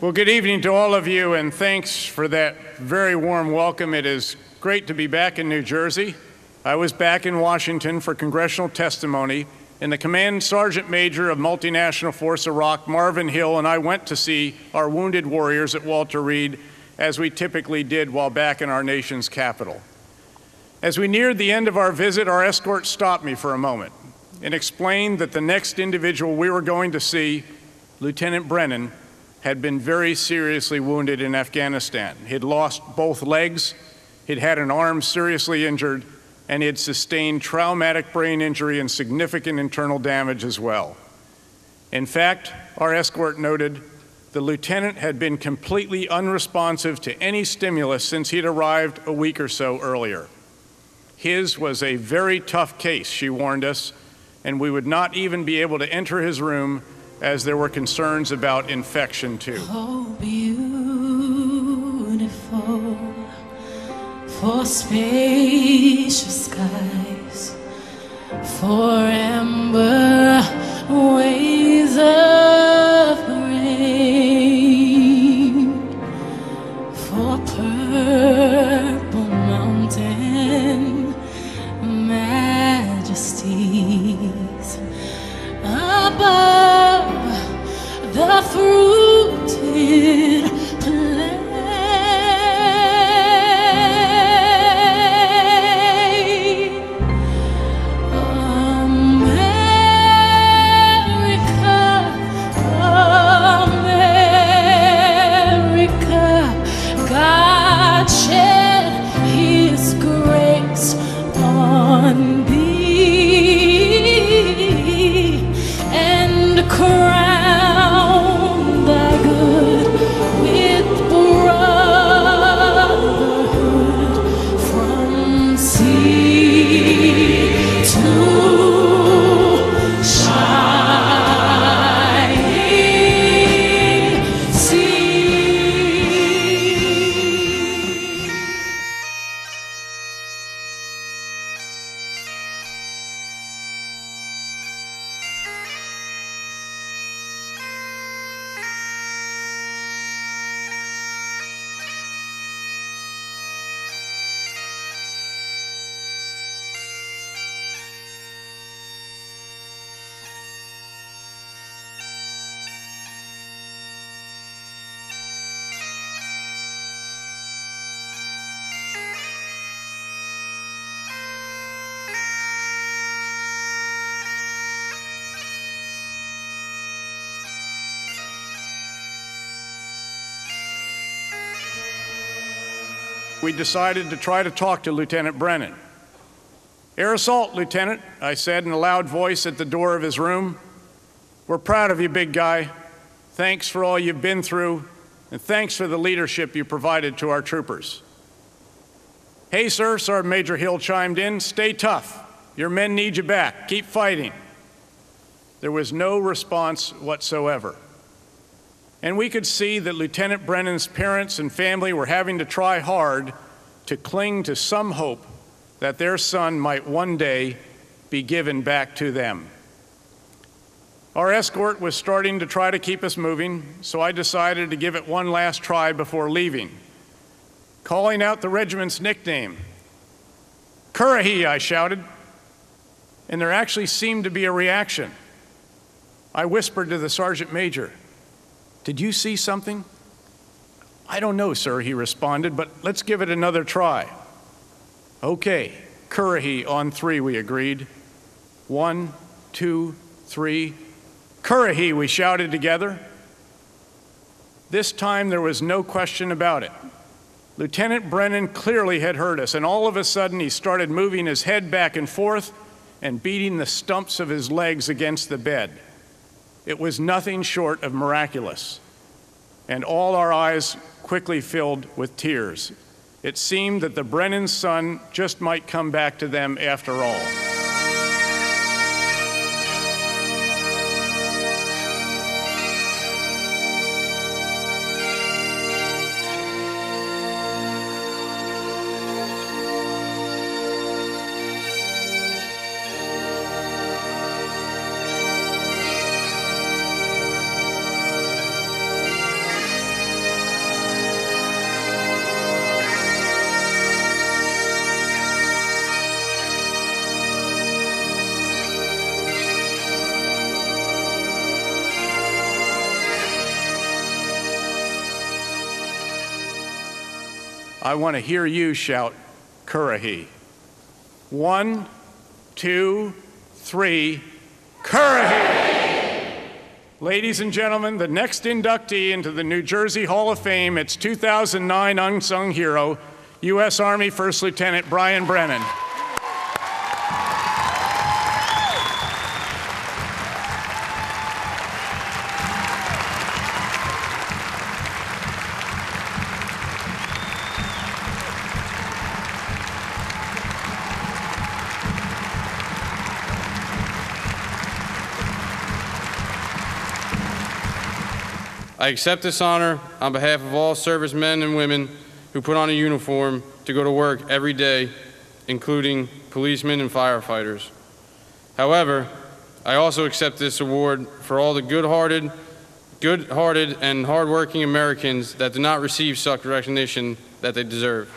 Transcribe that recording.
Well, good evening to all of you, and thanks for that very warm welcome. It is great to be back in New Jersey. I was back in Washington for congressional testimony, and the Command Sergeant Major of Multinational Force Iraq, Marvin Hill, and I went to see our wounded warriors at Walter Reed, as we typically did while back in our nation's capital. As we neared the end of our visit, our escort stopped me for a moment and explained that the next individual we were going to see, Lieutenant Brennan, had been very seriously wounded in Afghanistan. He'd lost both legs, he'd had an arm seriously injured, and he had sustained traumatic brain injury and significant internal damage as well. In fact, our escort noted the lieutenant had been completely unresponsive to any stimulus since he'd arrived a week or so earlier. His was a very tough case, she warned us, and we would not even be able to enter his room as there were concerns about infection too. Oh, beautiful for spacious skies, for amber ways of rain, for purple mountain majesties above the fruited plain. America, God shed His grace on thee and crown thy good with brotherhood from sea to shining sea. We decided to try to talk to Lieutenant Brennan. Air assault, Lieutenant, I said in a loud voice at the door of his room. We're proud of you, big guy. Thanks for all you've been through, and thanks for the leadership you provided to our troopers. Hey, sir, Sergeant Major Hill chimed in. Stay tough. Your men need you back. Keep fighting. There was no response whatsoever. And we could see that Lieutenant Brennan's parents and family were having to try hard to cling to some hope that their son might one day be given back to them. Our escort was starting to try to keep us moving, so I decided to give it one last try before leaving. Calling out the regiment's nickname, Currahee, I shouted, and there actually seemed to be a reaction. I whispered to the Sergeant Major, "Did you see something?" "I don't know, sir," he responded, "but let's give it another try." "Okay, Currahee on three," we agreed. 1, 2, 3. "Currahee," we shouted together. This time there was no question about it. Lieutenant Brennan clearly had heard us, and all of a sudden he started moving his head back and forth and beating the stumps of his legs against the bed. It was nothing short of miraculous, and all our eyes quickly filled with tears. It seemed that the Brennan son just might come back to them after all. I want to hear you shout, Currahee. 1, 2, 3, Currahee! Ladies and gentlemen, the next inductee into the New Jersey Hall of Fame, it's 2009 Unsung Hero, U.S. Army First Lieutenant Brian Brennan. I accept this honor on behalf of all servicemen and women who put on a uniform to go to work every day, including policemen and firefighters. However, I also accept this award for all the good-hearted and hardworking Americans that do not receive such recognition that they deserve.